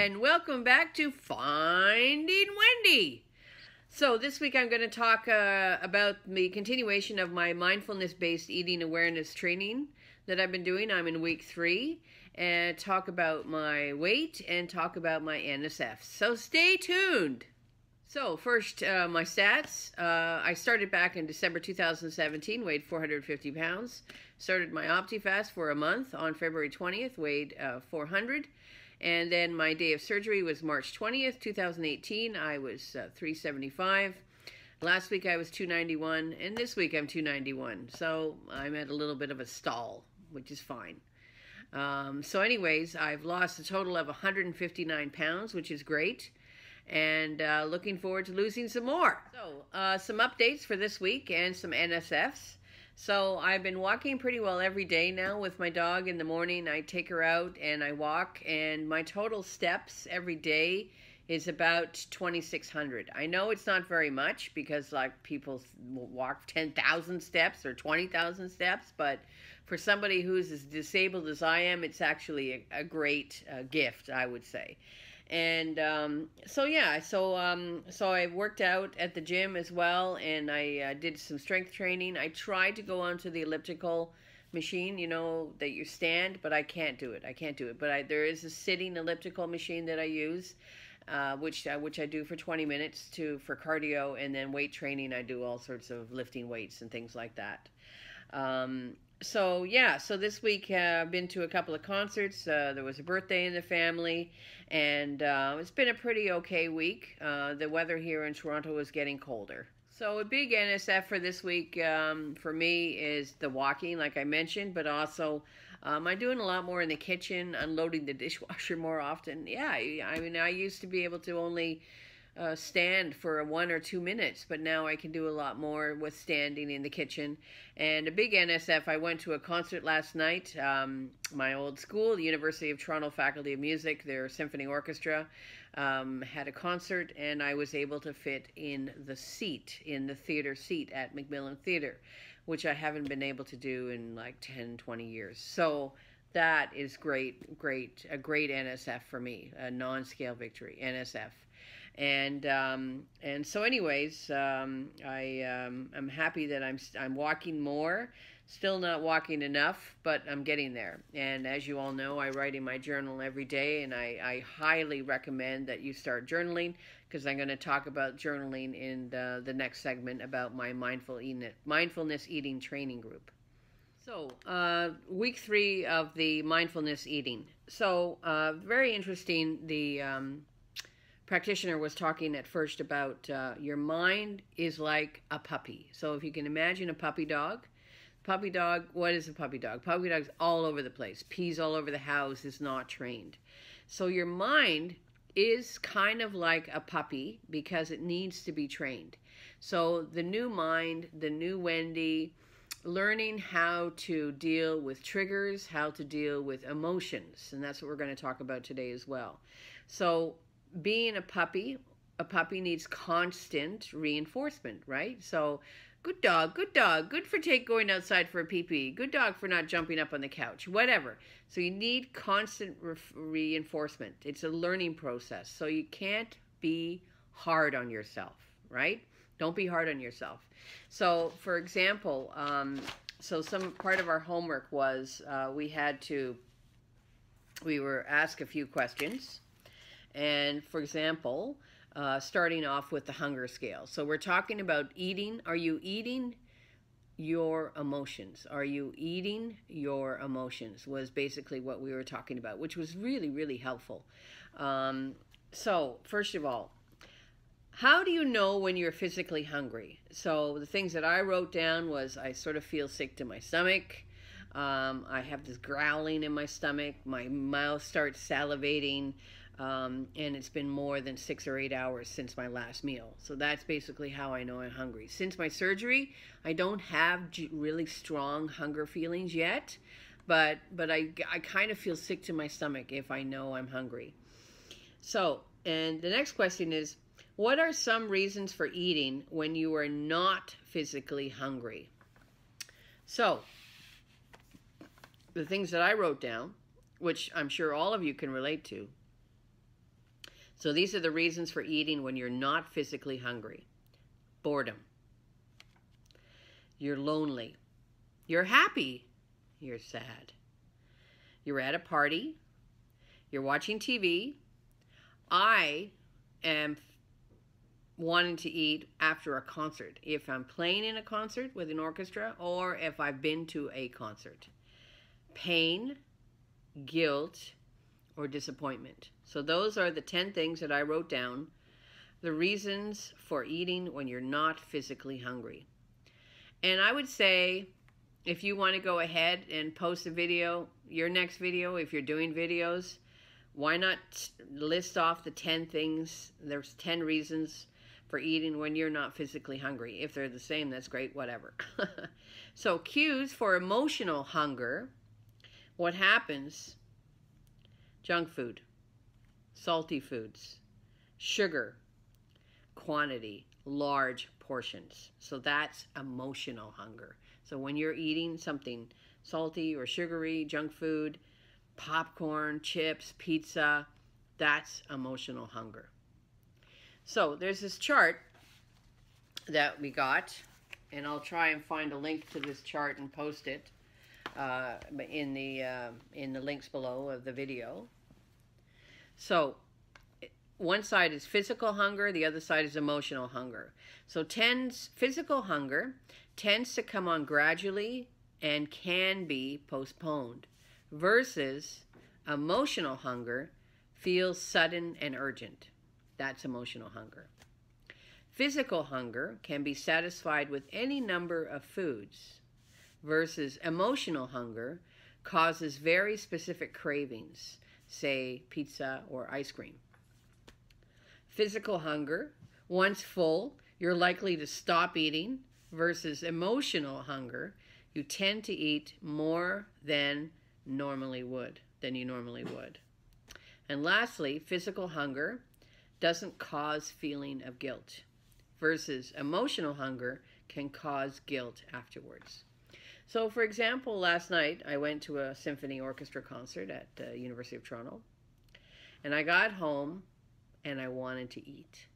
and welcome back to Finding Wendy. So this week I'm going to talk about the continuation of my mindfulness-based eating awareness training that I've been doing. I'm in week 3, and talk about my weight and talk about my NSF. So stay tuned. So first, my stats. I started back in December 2017, weighed 450 pounds. Started my Optifast for a month on February 20th, weighed 400. And then my day of surgery was March 20th, 2018. I was 375. Last week I was 291, and this week I'm 291. So I'm at a little bit of a stall, which is fine. So anyways, I've lost a total of 159 pounds, which is great. And looking forward to losing some more. So some updates for this week and some NSFs. So I've been walking pretty well every day now with my dog in the morning. I take her out and I walk, and my total steps every day is about 2,600. I know it's not very much because like people walk 10,000 steps or 20,000 steps, but for somebody who's as disabled as I am, it's actually a great gift, I would say. And so I worked out at the gym as well, and I did some strength training. I tried to go onto the elliptical machine, you know, that you stand, but I can't do it. But there is a sitting elliptical machine that I use, which I do for 20 minutes for cardio, and then weight training. I do all sorts of lifting weights and things like that. So this week I've been to a couple of concerts. There was a birthday in the family, and it's been a pretty okay week. The weather here in Toronto is getting colder. So a big NSF for this week for me is the walking, like I mentioned, but also I'm doing a lot more in the kitchen, unloading the dishwasher more often. Yeah, I mean, I used to be able to only stand for 1 or 2 minutes, but now I can do a lot more with standing in the kitchen. And a big NSF, I went to a concert last night. My old school, the University of Toronto Faculty of Music, their symphony orchestra, had a concert, and I was able to fit in the theater seat at Macmillan Theater, which I haven't been able to do in like 10, 20 years. So that is a great NSF for me, a non-scale victory, NSF. And so anyways, I'm happy that I'm walking more, still not walking enough, but I'm getting there. And as you all know, I write in my journal every day, and I highly recommend that you start journaling, because I'm going to talk about journaling in the next segment about my mindfulness eating training group. So, week 3 of the mindfulness eating. So, very interesting, the practitioner was talking at first about your mind is like a puppy. So if you can imagine a puppy dog, what is a puppy dog? Puppy dog's all over the place, pees all over the house, is not trained. So your mind is kind of like a puppy because it needs to be trained. So the new mind, the new Wendy, learning how to deal with triggers, how to deal with emotions, and that's what we're going to talk about today as well. So being a puppy needs constant reinforcement, right? So good dog, good for going outside for a pee-pee, good dog for not jumping up on the couch, whatever. So you need constant reinforcement. It's a learning process. So you can't be hard on yourself, right? Don't be hard on yourself. So for example, so some part of our homework was we were asked a few questions. And for example, starting off with the hunger scale. So we're talking about eating. Are you eating your emotions? Are you eating your emotions was basically what we were talking about, which was really, really helpful. So first of all, how do you know when you're physically hungry? So the things that I wrote down was I sort of feel sick to my stomach. I have this growling in my stomach. My mouth starts salivating. And it's been more than 6 or 8 hours since my last meal. So that's basically how I know I'm hungry. Since my surgery, I don't have really strong hunger feelings yet, but I kind of feel sick to my stomach if I know I'm hungry. So, and the next question is, what are some reasons for eating when you are not physically hungry? So, the things that I wrote down, which I'm sure all of you can relate to, So these are the reasons for eating when you're not physically hungry. Boredom. You're lonely. You're happy. You're sad. You're at a party. You're watching TV. I am wanting to eat after a concert. If I'm playing in a concert with an orchestra or if I've been to a concert. Pain, guilt, or disappointment. So those are the 10 things that I wrote down. The reasons for eating when you're not physically hungry. And I would say, if you want to go ahead and post a video, your next video, if you're doing videos, why not list off the 10 things? There's 10 reasons for eating when you're not physically hungry. If they're the same, that's great, whatever. So cues for emotional hunger. What happens? Junk food, salty foods, sugar, quantity, large portions. So that's emotional hunger. So when you're eating something salty or sugary, junk food, popcorn, chips, pizza, that's emotional hunger. So there's this chart that we got, and I'll try and find a link to this chart and post it in the links below of the video. So one side is physical hunger, the other side is emotional hunger. So physical hunger tends to come on gradually and can be postponed, versus emotional hunger feels sudden and urgent. That's emotional hunger. Physical hunger can be satisfied with any number of foods, versus emotional hunger causes very specific cravings, say pizza or ice cream. Physical hunger, once full, you're likely to stop eating, versus emotional hunger, you tend to eat more than you normally would. And lastly, physical hunger doesn't cause feeling of guilt, versus emotional hunger can cause guilt afterwards. So for example, last night I went to a symphony orchestra concert at the University of Toronto, and I got home and I wanted to eat.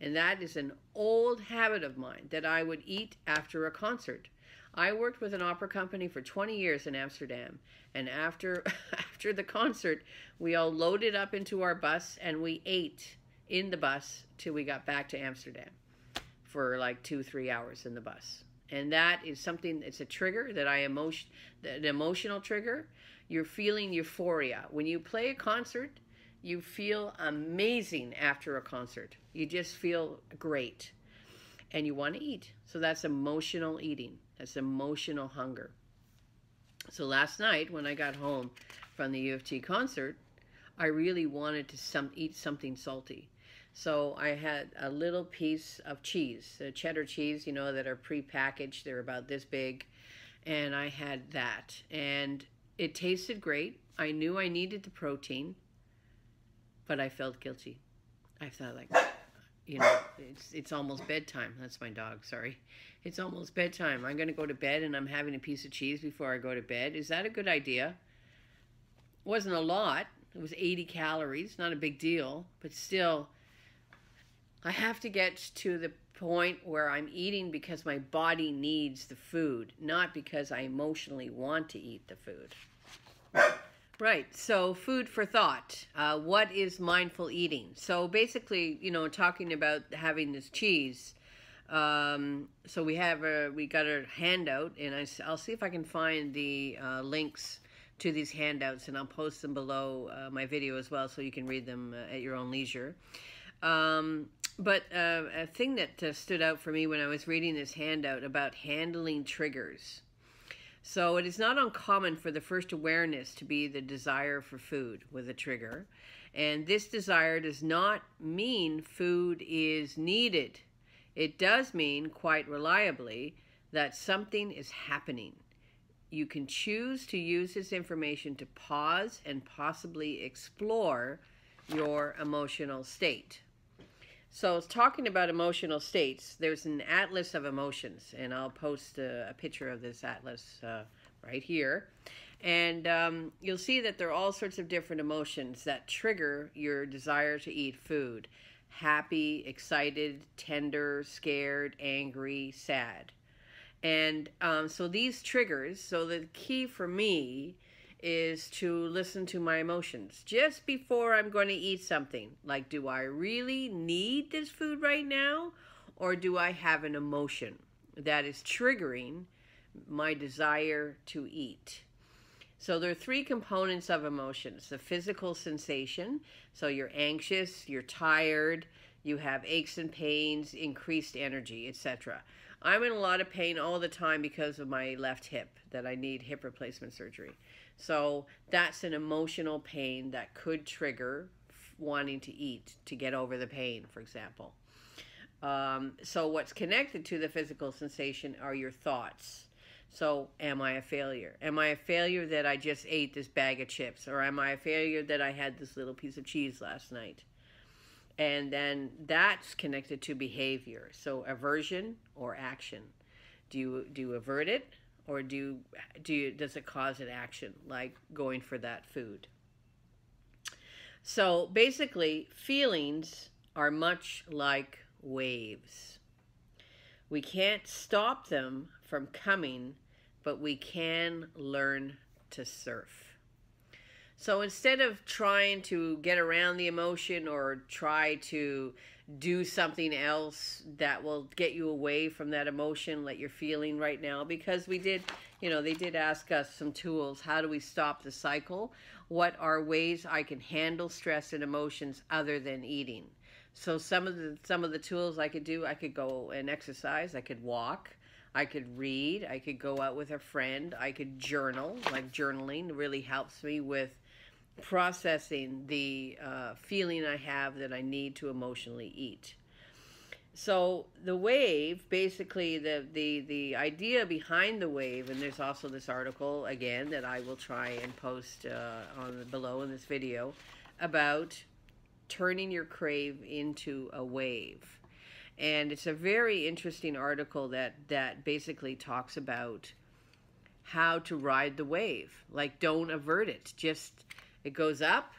And that is an old habit of mine, that I would eat after a concert. I worked with an opera company for 20 years in Amsterdam, and after the concert, we all loaded up into our bus and we ate in the bus till we got back to Amsterdam for like 2-3 hours in the bus. And that is something, it's a trigger that an emotional trigger. You're feeling euphoria. When you play a concert, you feel amazing after a concert. You just feel great. And you want to eat. So that's emotional eating. That's emotional hunger. So last night when I got home from the U of T concert, I really wanted to eat something salty. So I had a little piece of cheese, cheddar cheese, you know, that are pre-packaged. They're about this big. And I had that. And it tasted great. I knew I needed the protein, but I felt guilty. I thought, like, you know, it's almost bedtime. That's my dog, sorry. It's almost bedtime. I'm going to go to bed and I'm having a piece of cheese before I go to bed. Is that a good idea? It wasn't a lot. It was 80 calories, not a big deal, but still, I have to get to the point where I'm eating because my body needs the food, not because I emotionally want to eat the food. Right, so food for thought. What is mindful eating? So basically, you know, talking about having this cheese. So we got a handout, and I'll see if I can find the links to these handouts, and I'll post them below my video as well, so you can read them at your own leisure. But a thing that stood out for me when I was reading this handout about handling triggers. So it is not uncommon for the first awareness to be the desire for food with a trigger. And this desire does not mean food is needed. It does mean, quite reliably, that something is happening. You can choose to use this information to pause and possibly explore your emotional state. So it's talking about emotional states. There's an atlas of emotions, and I'll post a picture of this atlas right here. And you'll see that there are all sorts of different emotions that trigger your desire to eat food. Happy, excited, tender, scared, angry, sad. And so these triggers, so the key for me is to listen to my emotions just before I'm going to eat something. Like, do I really need this food right now? Or do I have an emotion that is triggering my desire to eat? So there are three components of emotions. The physical sensation, so you're anxious, you're tired, you have aches and pains, increased energy, etc. I'm in a lot of pain all the time because of my left hip, that I need hip replacement surgery. So that's an emotional pain that could trigger wanting to eat to get over the pain, for example. So what's connected to the physical sensation are your thoughts. So am I a failure? Am I a failure that I just ate this bag of chips? Or am I a failure that I had this little piece of cheese last night? And then that's connected to behavior. So aversion or action. Do you avert it? Or does it cause an action, like going for that food? So basically, feelings are much like waves. We can't stop them from coming, but we can learn to surf. So instead of trying to get around the emotion or try to do something else that will get you away from that emotion that you're feeling right now, because they did ask us some tools. How do we stop the cycle? What are ways I can handle stress and emotions other than eating? So some of the tools I could do, I could go and exercise, I could walk, I could read, I could go out with a friend, I could journal. Like journaling really helps me with processing the feeling I have that I need to emotionally eat. So the wave, basically the idea behind the wave, and there's also this article again that I will try and post below in this video about turning your crave into a wave. And it's a very interesting article that basically talks about how to ride the wave. Like, don't avert it. Just, it goes up,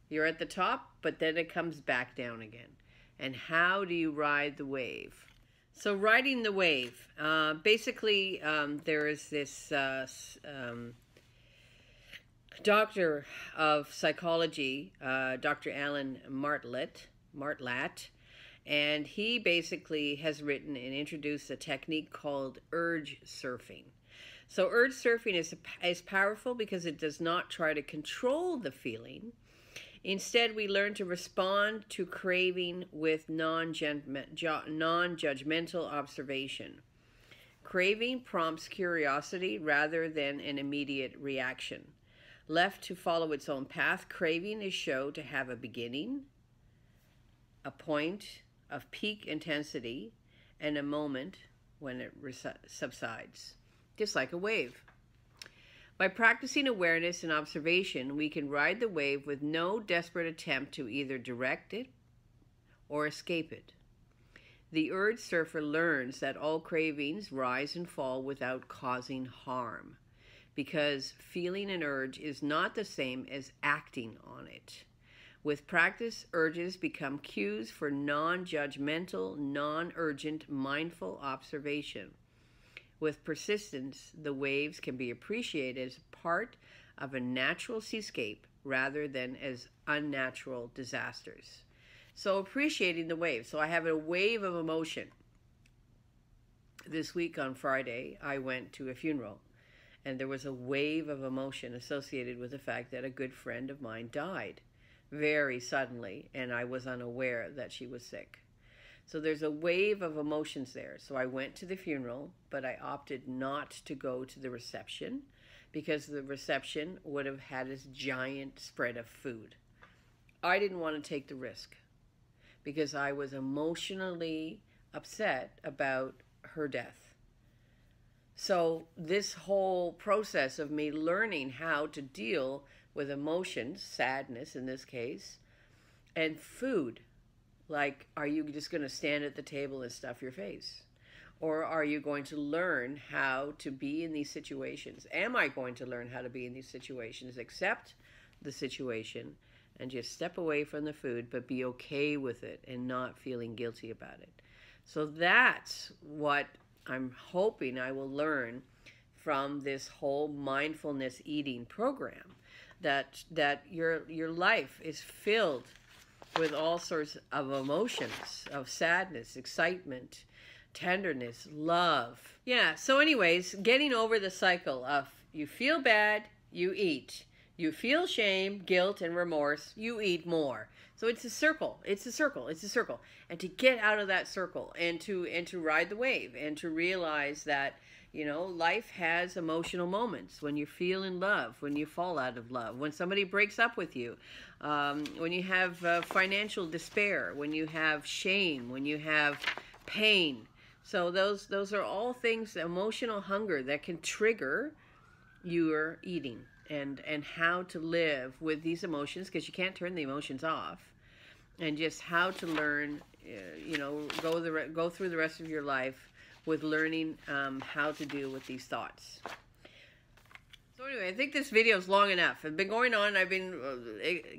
you're at the top, but then it comes back down again. And how do you ride the wave? So riding the wave, basically there is this doctor of psychology, Dr. Alan Martlat, and he basically has written and introduced a technique called urge surfing. So urge surfing is powerful because it does not try to control the feeling. Instead, we learn to respond to craving with non-judgmental observation. Craving prompts curiosity rather than an immediate reaction. Left to follow its own path, craving is shown to have a beginning, a point of peak intensity, and a moment when it subsides, just like a wave. By practicing awareness and observation, we can ride the wave with no desperate attempt to either direct it or escape it. The urge surfer learns that all cravings rise and fall without causing harm, because feeling an urge is not the same as acting on it. With practice, urges become cues for non-judgmental, non-urgent, mindful observation. With persistence, the waves can be appreciated as part of a natural seascape rather than as unnatural disasters. So appreciating the wave. So I have a wave of emotion. This week on Friday, I went to a funeral, and there was a wave of emotion associated with the fact that a good friend of mine died very suddenly, and I was unaware that she was sick. So there's a wave of emotions there. So I went to the funeral, but I opted not to go to the reception because the reception would have had this giant spread of food. I didn't want to take the risk because I was emotionally upset about her death. So this whole process of me learning how to deal with emotions, sadness in this case, and food, Like, are you just going to stand at the table and stuff your face? Or are you going to learn how to be in these situations? Am I going to learn how to be in these situations? Accept the situation and just step away from the food, but be okay with it and not feeling guilty about it. So that's what I'm hoping I will learn from this whole mindfulness eating program. That your life is filled with all sorts of emotions, of sadness, excitement, tenderness, love. Yeah, so anyways, getting over the cycle of you feel bad, you eat. You feel shame, guilt, and remorse, you eat more. So it's a circle. It's a circle. It's a circle. And to get out of that circle and to ride the wave and to realize that, you know, life has emotional moments when you feel in love, when you fall out of love, when somebody breaks up with you, when you have financial despair, when you have shame, when you have pain. So those are all things, emotional hunger that can trigger your eating and how to live with these emotions, because you can't turn the emotions off, and just how to learn, you know, go through the rest of your life with learning how to deal with these thoughts. So anyway, I think this video is long enough. I've been going on. I've been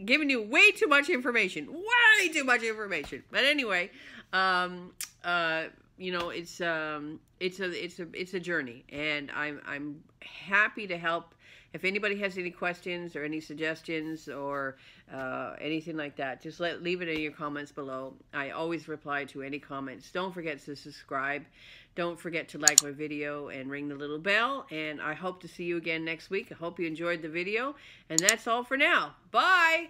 giving you way too much information. Way too much information. But anyway, you know, it's a journey, and I'm happy to help. If anybody has any questions or any suggestions or anything like that, just leave it in your comments below. I always reply to any comments. Don't forget to subscribe. Don't forget to like my video and ring the little bell. And I hope to see you again next week. I hope you enjoyed the video. And that's all for now. Bye!